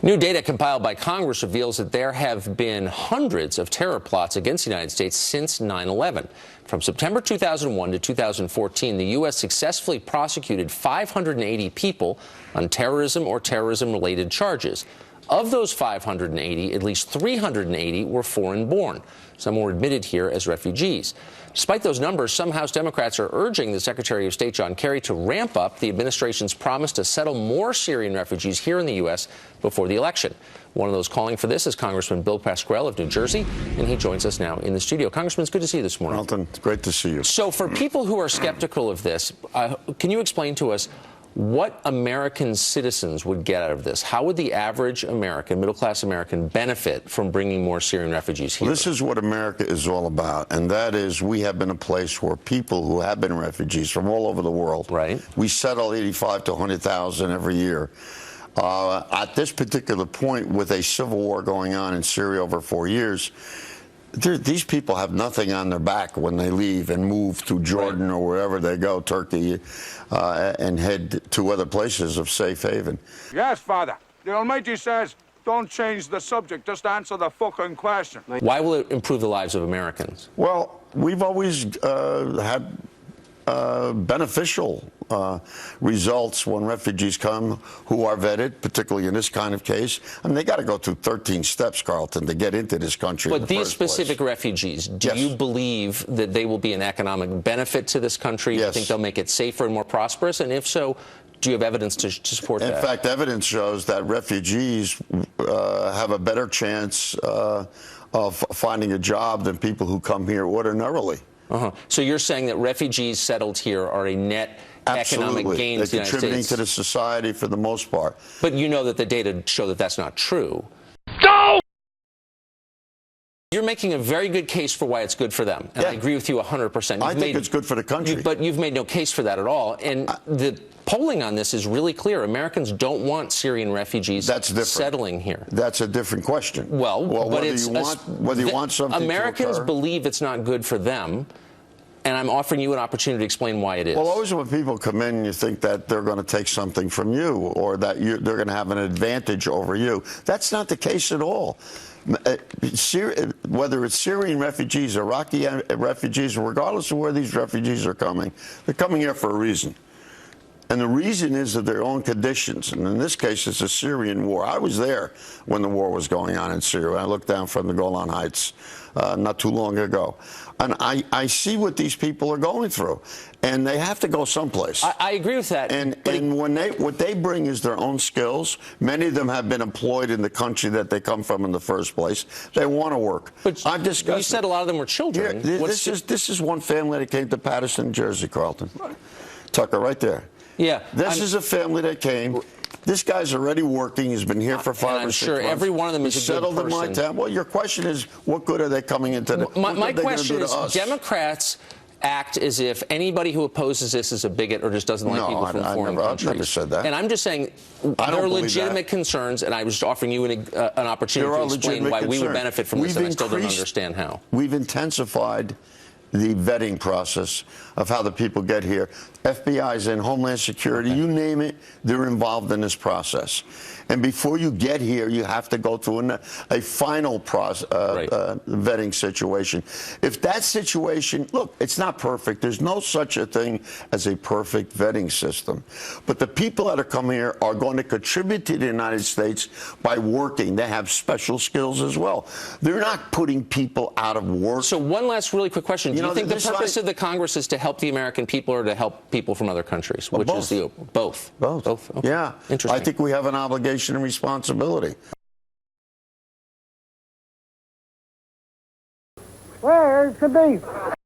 New data compiled by Congress reveals that there have been hundreds of terror plots against the United States since 9/11. From September 2001 to 2014, the U.S. successfully prosecuted 580 people on terrorism or terrorism-related charges. Of those 580, at least 380 were foreign-born. Some were admitted here as refugees. Despite those numbers, some House Democrats are urging the Secretary of State, John Kerry, to ramp up the administration's promise to settle more Syrian refugees here in the U.S. before the election. One of those calling for this is Congressman Bill Pascrell of New Jersey, and he joins us now in the studio. Congressman, it's good to see you this morning. Carlton, it's great to see you. So for people who are skeptical of this, can you explain to us what American citizens would get out of this? How would the average American, middle-class American, benefit from bringing more Syrian refugees here? Well, this is what America is all about, and that is we have been a place where people who have been refugees from all over the world, right? We settle 85 to 100,000 every year. At this particular point, with a civil war going on in Syria over 4 years, these people have nothing on their back when they leave and move to Jordan, right, or wherever they go, Turkey, and head to other places of safe haven. Yes, Father. The Almighty says, don't change the subject, just answer the fucking question. Why will it improve the lives of Americans? Well, we've always had beneficial results when refugees come who are vetted, particularly in this kind of case. I mean, they got to go through 13 steps, Carlton, to get into this country. But these specific refugees, do you believe that they will be an economic benefit to this country? Yes. Do you think they'll make it safer and more prosperous? And if so, do you have evidence to support that? In fact, evidence shows that refugees have a better chance of finding a job than people who come here ordinarily. So you're saying that refugees settled here are a net economic gain to the United States? They're contributing to the society for the most part. But you know that the data show that that's not true. No! You're making a very good case for why it's good for them, and I agree with you 100%. I think it's good for the country. But you've made no case for that at all. And the polling on this is really clear. Americans don't want Syrian refugees settling here. That's a different question. Well, but whether you want something Americans to occur, believe it's not good for them, and I'm offering you an opportunity to explain why it is. Well, always when people come in, you think that they're going to take something from you or that they're going to have an advantage over you. That's not the case at all. Whether it's Syrian refugees, Iraqi refugees, regardless of where these refugees are coming, they're coming here for a reason. And the reason is of their own conditions. And in this case, it's a Syrian war. I was there when the war was going on in Syria. I looked down from the Golan Heights not too long ago. And I see what these people are going through. And they have to go someplace. I agree with that. And what they bring is their own skills. Many of them have been employed in the country that they come from in the first place. They want to work. But you said a lot of them were children. Yeah, this is one family that came to Paterson, New Jersey, Carlton. Tucker, right there. Yeah. This is a family that came. This guy's already working. He's been here for 5 or 6 months. I'm sure every one of them is a good person. Settled in my town. Well, your question is, what good are they coming into the... My question is, Democrats act as if anybody who opposes this is a bigot or just doesn't like people from foreign countries. I've never said that. And I'm just saying there are legitimate concerns, and I was just offering you an opportunity to explain why we would benefit from this, and I still don't understand how. We've intensified the vetting process of how the people get here. FBI's in, Homeland Security, you name it, they're involved in this process. And before you get here, you have to go through a final vetting situation. If that situation, look, it's not perfect. There's no such a thing as a perfect vetting system. But the people that are coming here are going to contribute to the United States by working. They have special skills as well. They're not putting people out of work. So one last really quick question. Do you think the purpose of the Congress is to help the American people or to help people from other countries? Which is both? Both. Okay. Yeah. Interesting. I think we have an obligation and responsibility. Where's the beef?